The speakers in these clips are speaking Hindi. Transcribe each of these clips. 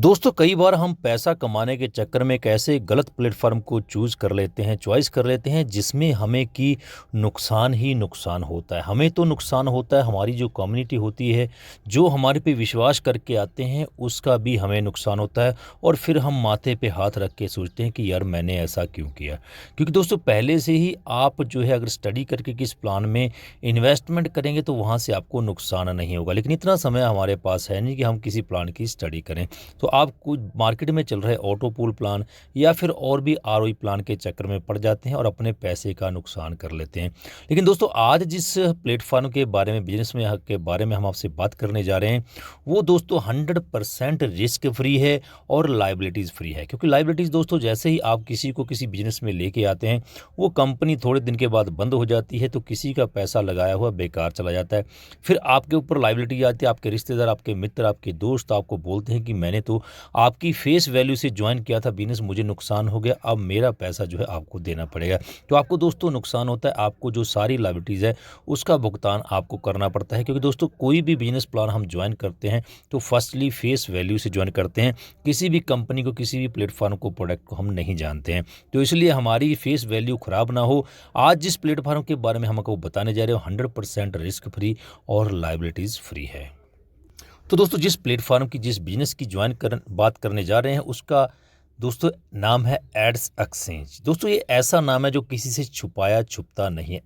दोस्तों कई बार हम पैसा कमाने के चक्कर में एक ऐसे गलत प्लेटफॉर्म को चूज़ कर लेते हैं, चॉइस कर लेते हैं जिसमें हमें कि नुकसान ही नुकसान होता है। हमें तो नुकसान होता है, हमारी जो कम्युनिटी होती है, जो हमारे पे विश्वास करके आते हैं, उसका भी हमें नुकसान होता है और फिर हम माथे पे हाथ रख के सोचते हैं कि यार मैंने ऐसा क्यों किया? क्योंकि दोस्तों पहले से ही आप जो है अगर स्टडी करके किस प्लान में इन्वेस्टमेंट करेंगे तो वहाँ से आपको नुकसान नहीं होगा। लेकिन इतना समय हमारे पास है नहीं कि हम किसी प्लान की स्टडी करें। तो आप कुछ मार्केट में चल रहे ऑटो पूल प्लान या फिर और भी आरओई प्लान के चक्कर में पड़ जाते हैं और अपने पैसे का नुकसान कर लेते हैं। लेकिन दोस्तों आज जिस प्लेटफॉर्म के बारे में बिजनेस में के बारे में हम आपसे बात करने जा रहे हैं वो दोस्तों 100% रिस्क फ्री है और लाइबिलिटीज़ फ्री है। क्योंकि लाइबिलिटीज़ दोस्तों जैसे ही आप किसी को किसी बिजनेस में लेके आते हैं वो कंपनी थोड़े दिन के बाद बंद हो जाती है, तो किसी का पैसा लगाया हुआ बेकार चला जाता है। फिर आपके ऊपर लाइबिलिटी आती है, आपके रिश्तेदार, आपके मित्र, आपके दोस्त आपको बोलते हैं कि मैंने तो आपकी फेस वैल्यू से ज्वाइन किया था बिज़नेस, मुझे नुकसान हो गया, अब मेरा पैसा जो है आपको देना पड़ेगा। तो आपको दोस्तों नुकसान होता है, आपको जो सारी लायबिलिटीज़ है उसका भुगतान आपको करना पड़ता है। क्योंकि दोस्तों कोई भी बिज़नेस प्लान हम ज्वाइन करते हैं तो फर्स्टली फेस वैल्यू से ज्वाइन करते हैं। किसी भी कंपनी को, किसी भी प्लेटफॉर्म को, प्रोडक्ट को हम नहीं जानते हैं, तो इसलिए हमारी फेस वैल्यू ख़राब ना हो, आज जिस प्लेटफॉर्म के बारे में हम आपको बताने जा रहे हो 100% रिस्क फ्री और लायबिलिटीज़ फ्री है। तो दोस्तों जिस प्लेटफॉर्म की, जिस बिजनेस की बात करने जा रहे हैं उसका दोस्तों नाम है एड्स एक्सचेंज। दोस्तों ये ऐसा नाम है जो किसी से छुपाया छुपता नहीं है।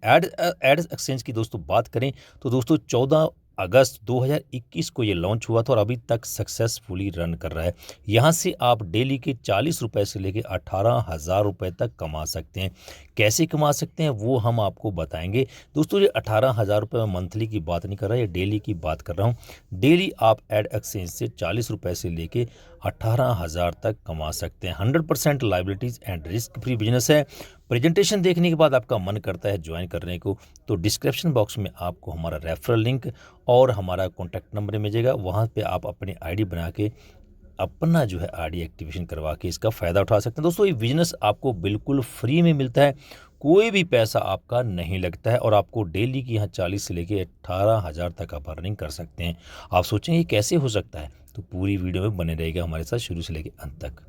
एड्स एक्सचेंज की दोस्तों बात करें तो दोस्तों 14 अगस्त 2021 को ये लॉन्च हुआ था और अभी तक सक्सेसफुली रन कर रहा है। यहाँ से आप डेली के 40 रुपये से लेकर 18,000 रुपये तक कमा सकते हैं। कैसे कमा सकते हैं वो हम आपको बताएंगे। दोस्तों ये 18,000 रुपये मंथली की बात नहीं कर रहा, ये डेली की बात कर रहा हूँ। डेली आप एड एक्सचेंज से 40 रुपये से लेके 18,000 तक कमा सकते हैं। 100% liabilities and risk free business है। प्रेजेंटेशन देखने के बाद आपका मन करता है ज्वाइन करने को, तो डिस्क्रिप्शन बॉक्स में आपको हमारा रेफरल लिंक और हमारा कॉन्टैक्ट नंबर मिलेगा। वहाँ पे आप अपनी आईडी बना के अपना जो है आईडी एक्टिवेशन करवा के इसका फ़ायदा उठा सकते हैं। दोस्तों ये बिज़नेस आपको बिल्कुल फ्री में मिलता है, कोई भी पैसा आपका नहीं लगता है और आपको डेली की यहाँ 40 से लेके 18,000 तक आप अर्निंग कर सकते हैं। आप सोचेंगे कैसे हो सकता है, तो पूरी वीडियो में बने रहेगा हमारे साथ शुरू से लेकर अंत तक।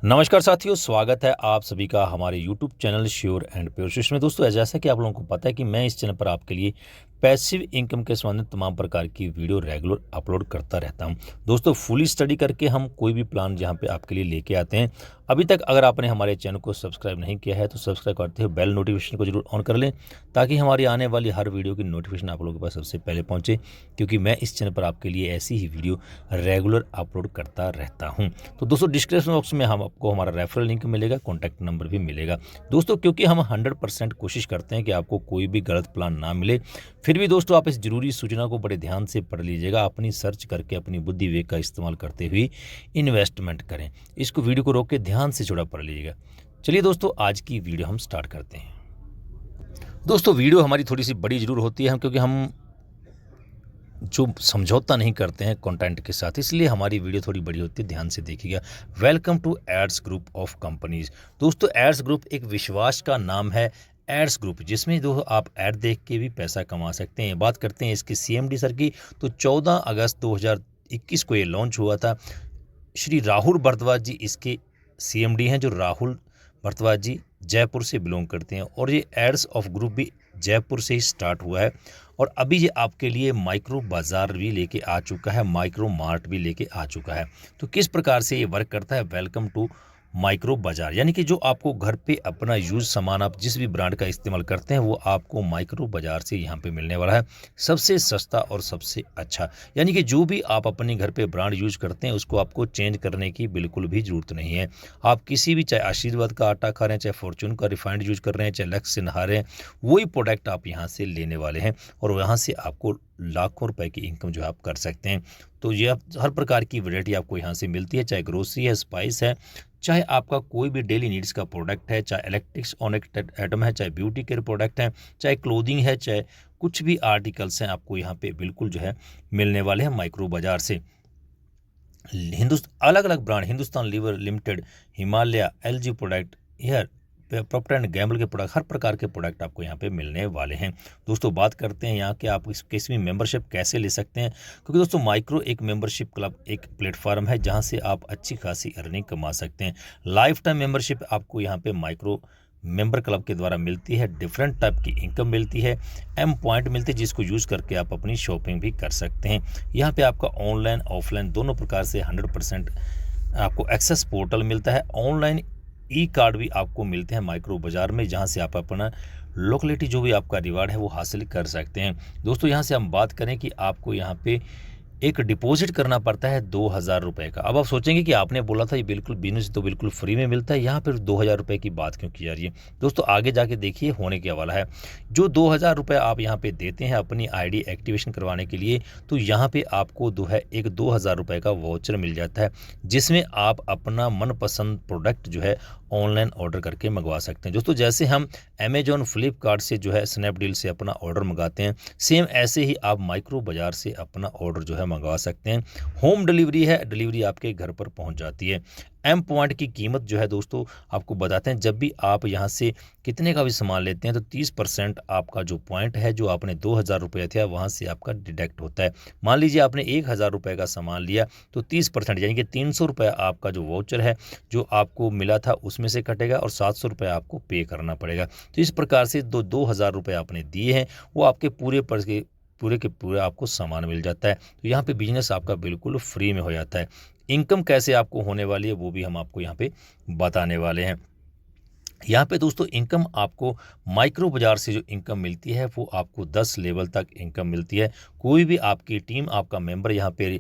नमस्कार साथियों, स्वागत है आप सभी का हमारे YouTube channel sure and pure में। दोस्तों जैसा कि आप लोगों को पता है कि मैं इस चैनल पर आपके लिए पैसिव इनकम के संबंधित तमाम प्रकार की वीडियो रेगुलर अपलोड करता रहता हूं। दोस्तों फुली स्टडी करके हम कोई भी प्लान जहां पे आपके लिए लेके आते हैं। अभी तक अगर आपने हमारे चैनल को सब्सक्राइब नहीं किया है तो सब्सक्राइब करते हुए बेल नोटिफिकेशन को जरूर ऑन कर लें, ताकि हमारी आने वाली हर वीडियो की नोटिफिकेशन आप लोगों के पास सबसे पहले पहुंचे। क्योंकि मैं इस चैनल पर आपके लिए ऐसी ही वीडियो रेगुलर अपलोड करता रहता हूँ। तो दोस्तों डिस्क्रिप्शन बॉक्स में हम आपको हमारा रेफरल लिंक मिलेगा, कॉन्टैक्ट नंबर भी मिलेगा। दोस्तों क्योंकि हम 100% कोशिश करते हैं कि आपको कोई भी गलत प्लान ना मिले, फिर भी दोस्तों आप इस जरूरी सूचना को बड़े ध्यान से पढ़ लीजिएगा। अपनी सर्च करके अपनी बुद्धि विवेक का इस्तेमाल करते हुए इन्वेस्टमेंट करें। इसको वीडियो को रोक के ध्यान से थोड़ा पढ़ लीजिएगा। चलिए दोस्तों आज की वीडियो हम स्टार्ट करते हैं। दोस्तों वीडियो हमारी थोड़ी सी बड़ी जरूर होती है क्योंकि हम जो समझौता नहीं करते हैं कंटेंट के साथ, इसलिए हमारी वीडियो थोड़ी बड़ी होती है, ध्यान से देखिएगा। Welcome to ads group of companies. दोस्तों एड्स ग्रुप एक विश्वास का नाम है, एड्स ग्रुप, जिसमें दो आप ऐड देख के भी पैसा कमा सकते हैं। बात करते हैं इसके सीएमडी सर की, तो 14 अगस्त 2021 को ये लॉन्च हुआ था। श्री राहुल भारद्वाज जी इसके सीएमडी हैं, जो राहुल भारद्वाज जी जयपुर से बिलोंग करते हैं और ये एड्स ऑफ ग्रुप भी जयपुर से ही स्टार्ट हुआ है। और अभी ये आपके लिए माइक्रो बाज़ार भी लेके आ चुका है, माइक्रो मार्ट भी लेके आ चुका है। तो किस प्रकार से ये वर्क करता है, वेलकम टू माइक्रो बाज़ार, यानी कि जो आपको घर पे अपना यूज सामान आप जिस भी ब्रांड का इस्तेमाल करते हैं वो आपको माइक्रो बाज़ार से यहाँ पे मिलने वाला है, सबसे सस्ता और सबसे अच्छा। यानी कि जो भी आप अपने घर पे ब्रांड यूज करते हैं उसको आपको चेंज करने की बिल्कुल भी ज़रूरत नहीं है। आप किसी भी, चाहे आशीर्वाद का आटा खा रहे हैं, चाहे फॉर्चून का रिफाइंड यूज कर रहे हैं, चाहे लक्स से नहा रहे हैं, वही प्रोडक्ट आप यहाँ से लेने वाले हैं और यहाँ से आपको लाखों रुपए की इनकम जो आप कर सकते हैं। तो ये हर प्रकार की वैरायटी आपको यहाँ से मिलती है, चाहे ग्रोसरी है, स्पाइस है, चाहे आपका कोई भी डेली नीड्स का प्रोडक्ट है, चाहे इलेक्ट्रिक्स ऑनेक्टेड आइटम है, चाहे ब्यूटी केयर प्रोडक्ट है, चाहे क्लोथिंग है, चाहे कुछ भी आर्टिकल्स हैं, आपको यहाँ पे बिल्कुल जो है मिलने वाले हैं माइक्रो बाज़ार से। अलग अलग brand, Hindustan lever limited, Himalaya, LG product, Haier Procter and Gamble के प्रोडक्ट, हर प्रकार के प्रोडक्ट आपको यहाँ पे मिलने वाले हैं। दोस्तों बात करते हैं यहाँ के आप किसी भी मेंबरशिप कैसे ले सकते हैं, क्योंकि दोस्तों माइक्रो एक मेंबरशिप क्लब एक प्लेटफॉर्म है जहाँ से आप अच्छी खासी अर्निंग कमा सकते हैं। लाइफ टाइम मेंबरशिप आपको यहाँ पे माइक्रो मेंबर क्लब के द्वारा मिलती है। डिफरेंट टाइप की इनकम मिलती है, एम पॉइंट मिलते हैं जिसको यूज़ करके आप अपनी शॉपिंग भी कर सकते हैं। यहाँ पे आपका ऑनलाइन ऑफलाइन दोनों प्रकार से 100% आपको एक्सेस पोर्टल मिलता है। ऑनलाइन ई कार्ड भी आपको मिलते हैं माइक्रो बाज़ार में, जहाँ से आप अपना लोकेलिटी जो भी आपका रिवार्ड है वो हासिल कर सकते हैं। दोस्तों यहाँ से हम बात करें कि आपको यहाँ पे एक डिपॉजिट करना पड़ता है 2,000 रुपये का। अब आप सोचेंगे कि आपने बोला था ये बिल्कुल बिजनेस तो बिल्कुल फ्री में मिलता है, यहाँ पर 2,000 रुपये की बात क्यों की जा रही है। दोस्तों आगे जाके देखिए होने क्या वाला है। जो 2,000 रुपये आप यहाँ पे देते हैं अपनी आईडी एक्टिवेशन करवाने के लिए, तो यहाँ पे आपको एक 2,000 रुपये का वाउचर मिल जाता है, जिसमें आप अपना मनपसंद प्रोडक्ट जो है ऑनलाइन ऑर्डर करके मंगवा सकते हैं। दोस्तों जैसे हम अमेजॉन फ्लिपकार्ट से जो है स्नैपडील से अपना ऑर्डर मंगाते हैं, सेम ऐसे ही आप माइक्रो बाज़ार से अपना ऑर्डर जो है मंगवा सकते हैं। होम डिलीवरी है, डिलीवरी आपके घर पर पहुंच जाती है। एम पॉइंट की कीमत जो है दोस्तों आपको बताते हैं, जब भी आप यहाँ से कितने का भी सामान लेते हैं तो 30% आपका जो पॉइंट है, जो आपने 2,000 रुपये थे वहाँ से आपका डिडक्ट होता है। मान लीजिए आपने 1,000 रुपये का सामान लिया तो 30% यानी कि 300 रुपये आपका जो वाउचर है जो आपको मिला था उसमें से कटेगा और 700 रुपये आपको पे करना पड़ेगा। तो इस प्रकार से 2,000 रुपये आपने दिए हैं वो आपके पूरे के पूरे आपको सामान मिल जाता है। तो यहाँ पे बिजनेस आपका बिल्कुल फ्री में हो जाता है। इनकम कैसे आपको होने वाली है वो भी हम आपको यहाँ पे बताने वाले हैं। यहाँ पे दोस्तों इनकम आपको माइक्रो बाज़ार से जो इनकम मिलती है वो आपको 10 लेवल तक इनकम मिलती है। कोई भी आपकी टीम आपका मेंबर यहाँ पे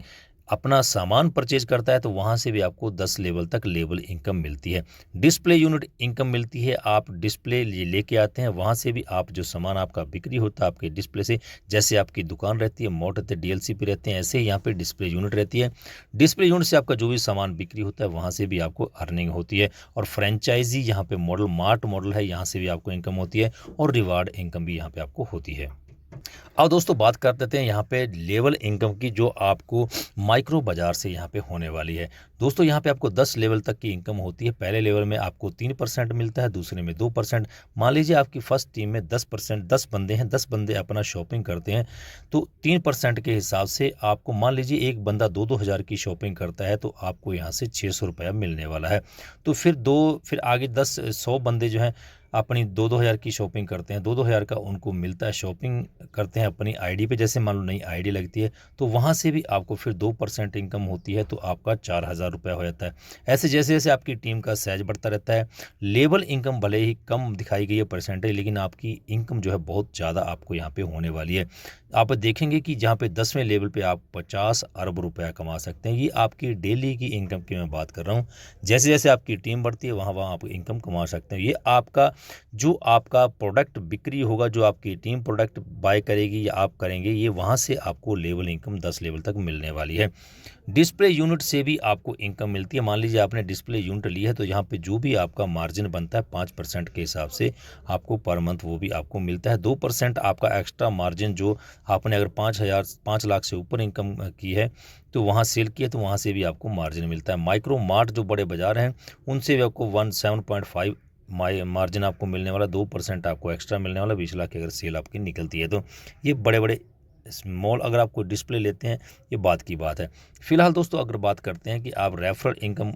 अपना सामान परचेज करता है तो वहाँ से भी आपको 10 लेवल तक लेवल इनकम मिलती है। डिस्प्ले यूनिट इनकम मिलती है, आप डिस्प्ले लेके आते हैं, वहाँ से भी आप जो सामान आपका बिक्री होता है आपके डिस्प्ले से, जैसे आपकी दुकान रहती है, मोड रहते हैं, डीएलसी पे रहते हैं, ऐसे ही यहाँ पे डिस्प्ले यूनिट रहती है। डिस्प्ले यूनिट से आपका जो भी सामान बिक्री होता है वहाँ से भी आपको अर्निंग होती है। और फ्रेंचाइजी यहाँ पे मॉडल मार्ट मॉडल है, यहाँ से भी आपको इनकम होती है और रिवार्ड इनकम भी यहाँ पे आपको होती है। अब दोस्तों बात कर देते हैं यहाँ पे लेवल इनकम की, जो आपको माइक्रो बाज़ार से यहाँ पे होने वाली है। दोस्तों यहाँ पे आपको 10 लेवल तक की इनकम होती है। पहले लेवल में आपको 3% मिलता है, दूसरे में 2%। मान लीजिए आपकी फर्स्ट टीम में 10%, 10 बंदे हैं, 10 बंदे अपना शॉपिंग करते हैं तो 3% के हिसाब से आपको, मान लीजिए एक बंदा 2-2 हज़ार की शॉपिंग करता है तो आपको यहाँ से 600 रुपया मिलने वाला है। तो फिर आगे 100 बंदे जो हैं अपनी 2-2 हज़ार की शॉपिंग करते हैं, 2-2 हज़ार का उनको मिलता है, शॉपिंग करते हैं अपनी आईडी पे। जैसे मान लो नई आईडी लगती है तो वहाँ से भी आपको फिर 2% इनकम होती है, तो आपका 4,000 रुपये हो जाता है। ऐसे जैसे जैसे आपकी टीम का साइज बढ़ता रहता है, लेवल इनकम भले ही कम दिखाई गई है परसेंटेज, लेकिन आपकी इनकम जो है बहुत ज़्यादा आपको यहाँ पे होने वाली है। आप देखेंगे कि जहाँ पे 10वें लेवल पे आप 50 अरब रुपया कमा सकते हैं। ये आपकी डेली की इनकम की मैं बात कर रहा हूँ। जैसे जैसे आपकी टीम बढ़ती है वहाँ वहाँ आप इनकम कमा सकते हैं। ये आपका जो आपका प्रोडक्ट बिक्री होगा, जो आपकी टीम प्रोडक्ट बाय करेगी या आप करेंगे, ये वहाँ से आपको लेवल इनकम 10 लेवल तक मिलने वाली है। डिस्प्ले यूनिट से भी आपको इनकम मिलती है। मान लीजिए आपने डिस्प्ले यूनिट ली है तो यहाँ पे जो भी आपका मार्जिन बनता है 5% के हिसाब से आपको पर मंथ वो भी आपको मिलता है। 2% आपका एक्स्ट्रा मार्जिन, जो आपने अगर 5 लाख से ऊपर इनकम की है तो वहाँ सेल किया तो वहाँ से भी आपको मार्जिन मिलता है। माइक्रो मार्ट जो बड़े बाज़ार हैं उनसे भी आपको 17.5 मार्जिन आपको मिलने वाला, 2% आपको एक्स्ट्रा मिलने वाला 20 लाख की अगर सेल आपकी निकलती है तो। ये बड़े बड़े स्मॉल अगर आप कोई डिस्प्ले लेते हैं, ये बात की बात है। फिलहाल दोस्तों अगर बात करते हैं कि आप रेफरल इनकम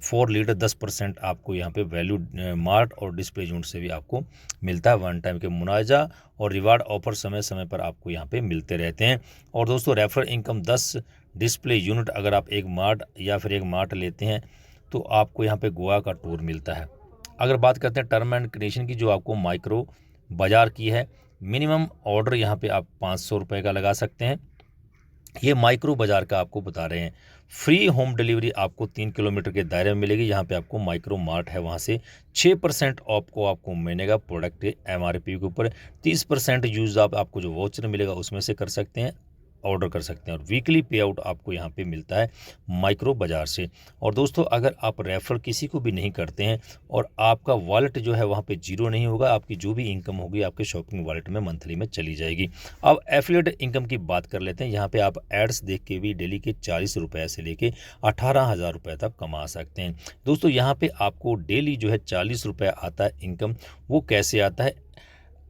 4 लीटर 10% आपको यहाँ पे वैल्यू मार्ट और डिस्प्ले यूनिट से भी आपको मिलता है। वन टाइम के मुनाजा और रिवार्ड ऑफर समय समय पर आपको यहाँ पे मिलते रहते हैं। और दोस्तों रेफरल इनकम 10 डिस्प्ले यूनिट अगर आप एक मार्ट या फिर एक मार्ट लेते हैं तो आपको यहाँ पे गोवा का टूर मिलता है। अगर बात करते हैं टर्म एंड कंडीशन की, जो आपको माइक्रो बाज़ार की है, मिनिमम ऑर्डर यहाँ पे आप 500 रुपये का लगा सकते हैं। ये माइक्रो बाज़ार का आपको बता रहे हैं। फ्री होम डिलीवरी आपको 3 किलोमीटर के दायरे में मिलेगी। यहाँ पे आपको माइक्रो मार्ट है, वहाँ से 6% ऑफ को आपको मिलेगा प्रोडक्ट MRP के ऊपर। 30% यूज़ आपको जो वाउचर मिलेगा उसमें से कर सकते हैं। ऑर्डर कर सकते हैं और वीकली पे आउट आपको यहाँ पे मिलता है माइक्रो बाज़ार से। और दोस्तों अगर आप रेफर किसी को भी नहीं करते हैं और आपका वॉलेट जो है वहाँ पे जीरो नहीं होगा, आपकी जो भी इनकम होगी आपके शॉपिंग वॉलेट में मंथली में चली जाएगी। अब एफिलिएट इनकम की बात कर लेते हैं। यहाँ पे आप एड्स देख के भी डेली के 40 रुपये से लेके 18,000 रुपये तक कमा सकते हैं। दोस्तों यहाँ पे आपको डेली जो है 40 रुपये आता है इनकम। वो कैसे आता है?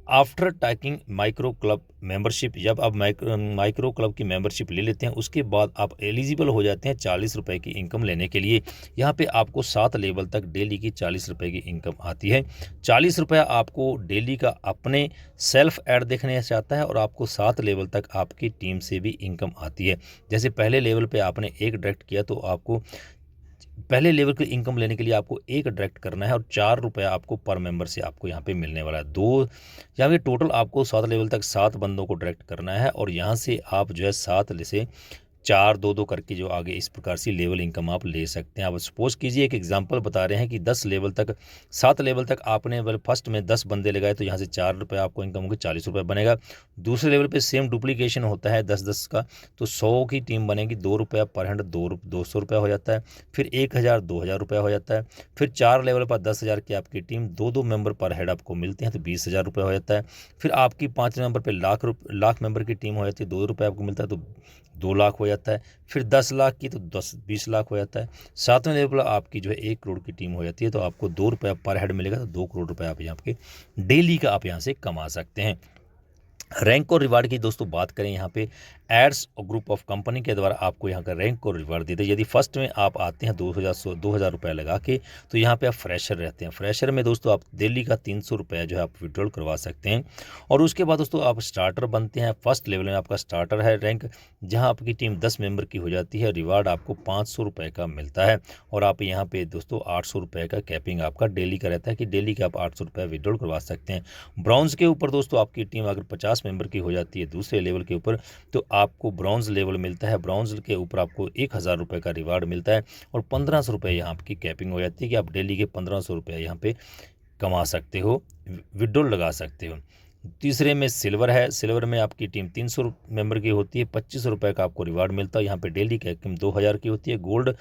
After tacking micro club membership. जब आप माइक्रो क्लब की मेंबरशिप ले लेते हैं उसके बाद आप एलिजिबल हो जाते हैं 40 रुपये की इनकम लेने के लिए। यहाँ पे आपको 7 लेवल तक डेली की 40 रुपये की इनकम आती है। 40 रुपये आपको डेली का अपने सेल्फ ऐड देखने से आता है और आपको 7 लेवल तक आपकी टीम से भी इनकम आती है। जैसे पहले लेवल पे आपने एक डायरेक्ट किया तो आपको पहले लेवल की इनकम लेने के लिए आपको एक डायरेक्ट करना है और 4 रुपये आपको पर मेंबर से आपको यहाँ पे मिलने वाला है। यहाँ पे टोटल आपको 7 लेवल तक 7 बंदों को डायरेक्ट करना है और यहाँ से आप जो है 7 से 4 2 करके जो आगे इस प्रकार से लेवल इनकम आप ले सकते हैं। अब सपोज कीजिए एक एग्जांपल बता रहे हैं कि 10 लेवल तक 7 लेवल तक आपने फर्स्ट में 10 बंदे लगाए तो यहाँ से 4 रुपये आपको इनकम होगी, 40 रुपये बनेगा। दूसरे लेवल पे सेम डुप्लीकेशन होता है 10-10 का, तो 100 की टीम बनेगी, 2 रुपये पर हेड 200 रुपये हो जाता है। फिर 1,000 2,000 रुपये हो जाता है। फिर 4 लेवल पर 10,000 की आपकी टीम, 2 मेंबर पर हेड आपको मिलते हैं तो 20,000 रुपये हो जाता है। फिर आपकी 5 नंबर पर लाख मेंबर की टीम हो जाती है, 2 रुपये आपको मिलता है तो 2 लाख हो जाता है। फिर 10 लाख की तो 20 लाख हो जाता है। 7वें लेवल आपकी जो है 1 करोड़ की टीम हो जाती है तो आपको 2 रुपये पर हेड मिलेगा तो 2 करोड़ रुपये आप यहाँ पे डेली का आप यहाँ से कमा सकते हैं। रैंक और रिवार्ड की दोस्तों बात करें, यहाँ पे एड्स और ग्रुप ऑफ कंपनी के द्वारा आपको यहाँ का रैंक और रिवार्ड देते हैं। यदि फर्स्ट में आप आते हैं 2,000 रुपये लगा के तो यहाँ पे आप फ्रेशर रहते हैं। फ्रेशर में दोस्तों आप दिल्ली का 300 रुपये जो है आप विड्रॉल करवा सकते हैं। और उसके बाद दोस्तों आप स्टार्टर बनते हैं। फर्स्ट लेवल में आपका स्टार्टर है रैंक, जहाँ आपकी टीम 10 मेंबर की हो जाती है। रिवार्ड आपको 500 रुपये का मिलता है और आप यहाँ पे दोस्तों 800 रुपये का कैपिंग आपका डेली का रहता है कि डेली के आप 800 रुपये विड्रॉल करवा सकते हैं। ब्राउन्स के ऊपर दोस्तों आपकी टीम अगर 50 मेंबर की हो जाती है दूसरे लेवल के ऊपर तो आपको ब्रॉन्ज लेवल मिलता है। ब्रॉन्ज के ऊपर आपको 1,000 रुपये का रिवार्ड मिलता है और 1,500 रुपये यहाँ आपकी कैपिंग हो जाती है कि आप डेली के 1,500 रुपये यहाँ पे कमा सकते हो, विड्रॉल लगा सकते हो। तीसरे में सिल्वर है। सिल्वर में आपकी टीम 300 मेंबर की होती है, 25 रुपये का आपको रिवार्ड मिलता है। यहाँ पे डेली कैपिंग 2,000 की होती है। गोल्ड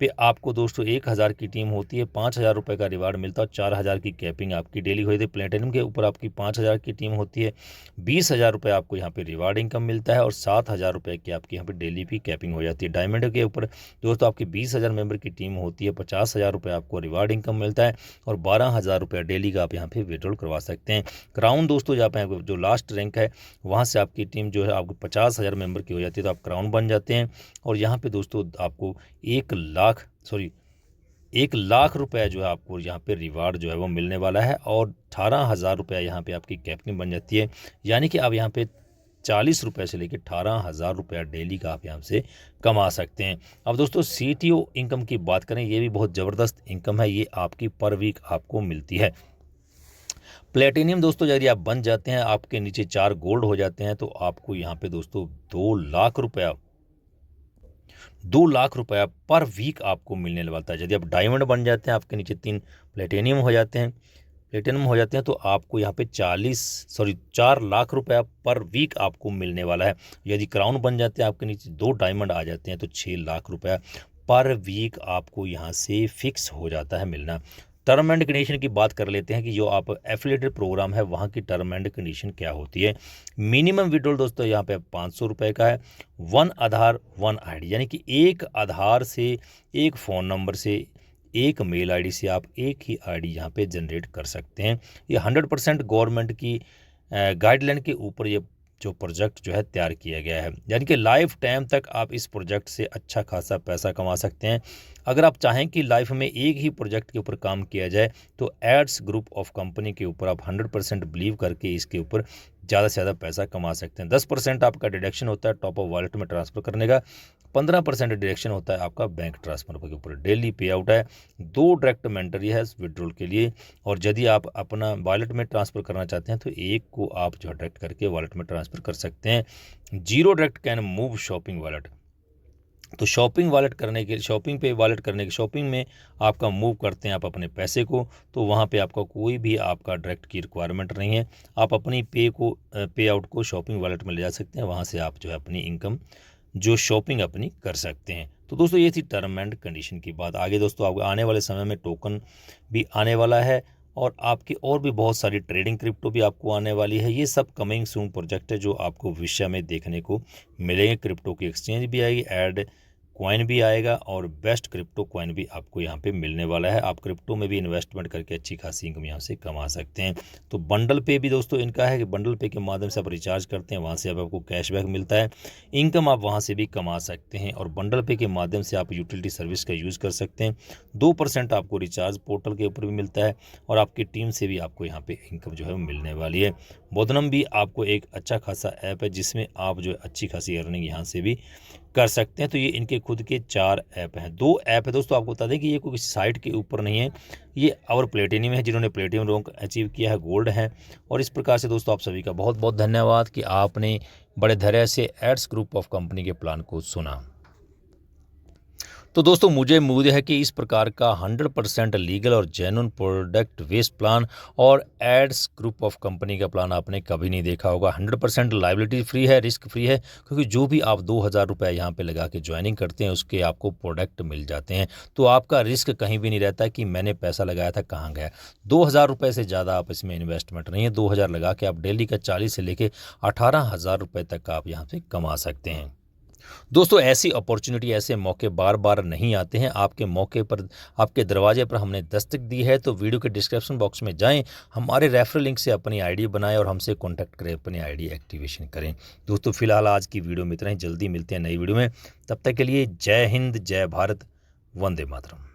पे आपको दोस्तों 1,000 की टीम होती है, 5,000 रुपये का रिवार्ड मिलता है, 4,000 की कैपिंग आपकी डेली होती है। प्लेटिनम के ऊपर आपकी 5,000 की टीम होती है, 20,000 रुपये आपको यहाँ पे रिवार्ड इनकम मिलता है और 7,000 रुपये की आपकी यहाँ पे डेली की कैपिंग हो जाती है। डायमंड के ऊपर दोस्तों आपकी 20,000 मेंबर की टीम होती है, 50,000 रुपये आपको रिवार्ड इनकम मिलता है और 12,000 रुपये डेली का आप यहाँ पे विड्रॉल करवा सकते हैं। क्राउन दोस्तों जहाँ पे जो लास्ट रैंक है वहाँ से आपकी टीम जो है आपको 50,000 मेंबर की हो जाती है तो आप क्राउन बन जाते हैं और यहाँ पे दोस्तों आपको 1,00,000 रुपये जो है आपको यहाँ पे रिवार्ड जो है वो मिलने वाला है और 18,000 रुपये यहाँ पे आपकी कैपिंग बन जाती है। यानी कि आप यहाँ पे 40 रुपये से लेकर 18,000 रुपया डेली का आप यहाँ से कमा सकते हैं। अब दोस्तों CTO इनकम की बात करें, ये भी बहुत ज़बरदस्त इनकम है, ये आपकी पर वीक आपको मिलती है। प्लेटिनियम दोस्तों यदि आप बन जाते हैं, आपके नीचे 4 गोल्ड हो जाते हैं तो आपको यहाँ पे दोस्तों 2 लाख रुपया पर वीक आपको मिलने वाला है। यदि आप डायमंड बन जाते हैं, आपके नीचे 3 प्लेटिनियम हो जाते हैं तो आपको यहाँ पे 4 लाख रुपया पर वीक आपको मिलने वाला है। यदि क्राउन बन जाते हैं, आपके नीचे 2 डायमंड आ जाते हैं तो 6 लाख रुपया पर वीक आपको यहाँ से फिक्स हो जाता है मिलना। टर्म एंड कंडीशन की बात कर लेते हैं कि जो आप एफिलिएटेड प्रोग्राम है वहाँ की टर्म एंड कंडीशन क्या होती है। मिनिमम विड्रॉल दोस्तों यहाँ पे 500 रुपये का है। 1 आधार 1 आईडी, यानी कि एक आधार से, एक फ़ोन नंबर से, एक मेल आईडी से आप एक ही आईडी यहाँ पे जनरेट कर सकते हैं। ये 100% गवर्नमेंट की गाइडलाइन के ऊपर ये जो प्रोजेक्ट जो है तैयार किया गया है, यानी कि लाइफ टाइम तक आप इस प्रोजेक्ट से अच्छा खासा पैसा कमा सकते हैं। अगर आप चाहें कि लाइफ में एक ही प्रोजेक्ट के ऊपर काम किया जाए तो एड्स ग्रुप ऑफ कंपनी के ऊपर आप 100% बिलीव करके इसके ऊपर ज़्यादा से ज़्यादा पैसा कमा सकते हैं। 10% आपका डिडक्शन होता है टॉप अप वॉलेट में ट्रांसफ़र करने का, 15% डिडक्शन होता है आपका बैंक ट्रांसफ़र के ऊपर। डेली पे आउट है, 2 डायरेक्ट मेंटरी है विड्रॉल के लिए और यदि आप अपना वॉलेट में ट्रांसफ़र करना चाहते हैं तो एक को आप जो डायरेक्ट करके वॉलेट में ट्रांसफ़र कर सकते हैं। 0 direct can move shopping wallet. तो शॉपिंग पे वॉलेट करने के शॉपिंग में आपका मूव करते हैं आप अपने पैसे को, तो वहाँ पे आपका कोई भी आपका डायरेक्ट की रिक्वायरमेंट नहीं है। आप अपनी पे आउट को शॉपिंग वॉलेट में ले जा सकते हैं, वहाँ से आप जो है अपनी इनकम जो शॉपिंग अपनी कर सकते हैं। तो दोस्तों ये थी टर्म एंड कंडीशन की बात। आगे दोस्तों आपको आने वाले समय में टोकन भी आने वाला है और आपकी और भी बहुत सारी ट्रेडिंग क्रिप्टो भी आपको आने वाली है। ये सब कमिंग सून प्रोजेक्ट है जो आपको भविष्य में देखने को मिलेंगे। क्रिप्टो की एक्सचेंज भी आएगी, ऐड कॉइन भी आएगा और बेस्ट क्रिप्टो कॉइन भी आपको यहाँ पे मिलने वाला है। आप क्रिप्टो में भी इन्वेस्टमेंट करके अच्छी खासी इनकम यहाँ से कमा सकते हैं। तो बंडल पे भी दोस्तों इनका है कि बंडल पे के माध्यम से आप रिचार्ज करते हैं, वहाँ से आपको कैशबैक मिलता है, इनकम आप वहाँ से भी कमा सकते हैं। और बंडल पे के माध्यम से आप यूटिलिटी सर्विस का यूज़ कर सकते हैं। 2% आपको रिचार्ज पोर्टल के ऊपर भी मिलता है और आपकी टीम से भी आपको यहाँ पे इनकम जो है वो मिलने वाली है। बोधनम भी आपको एक अच्छा खासा ऐप है जिसमें आप जो अच्छी खासी अर्निंग यहाँ से भी कर सकते हैं। तो ये इनके खुद के 4 ऐप हैं। 2 ऐप है दोस्तों, आपको बता दें कि ये कोई साइट के ऊपर नहीं है, ये और प्लेटिनियम है, जिन्होंने प्लेटिनियम रैंक अचीव किया है, गोल्ड है। और इस प्रकार से दोस्तों आप सभी का बहुत बहुत धन्यवाद कि आपने बड़े धैर्य से एड्स ग्रुप ऑफ कंपनी के प्लान को सुना। तो दोस्तों मुझे उम्मीद है कि इस प्रकार का 100% लीगल और जेन्युइन प्रोडक्ट वेस्ट प्लान और एड्स ग्रुप ऑफ कंपनी का प्लान आपने कभी नहीं देखा होगा। 100% लायबिलिटी फ्री है, रिस्क फ्री है, क्योंकि जो भी आप 2000 रुपये यहाँ पे लगा के ज्वाइनिंग करते हैं उसके आपको प्रोडक्ट मिल जाते हैं। तो आपका रिस्क कहीं भी नहीं रहता कि मैंने पैसा लगाया था कहाँ गया। 2000 रुपये से ज़्यादा आप इसमें इन्वेस्टमेंट नहीं है। 2000 लगा के आप डेली का 40 से लेके 18,000 रुपये तक आप यहाँ से कमा सकते हैं। दोस्तों ऐसी अपॉर्चुनिटी, ऐसे मौके बार बार नहीं आते हैं। आपके मौके पर, आपके दरवाजे पर हमने दस्तक दी है। तो वीडियो के डिस्क्रिप्शन बॉक्स में जाएं, हमारे रेफरल लिंक से अपनी आईडी बनाएं और हमसे कांटेक्ट करें, अपनी आईडी एक्टिवेशन करें। दोस्तों फिलहाल आज की वीडियो में इतना ही, जल्दी मिलते हैं नई वीडियो में। तब तक के लिए जय हिंद, जय भारत, वंदे मातरम।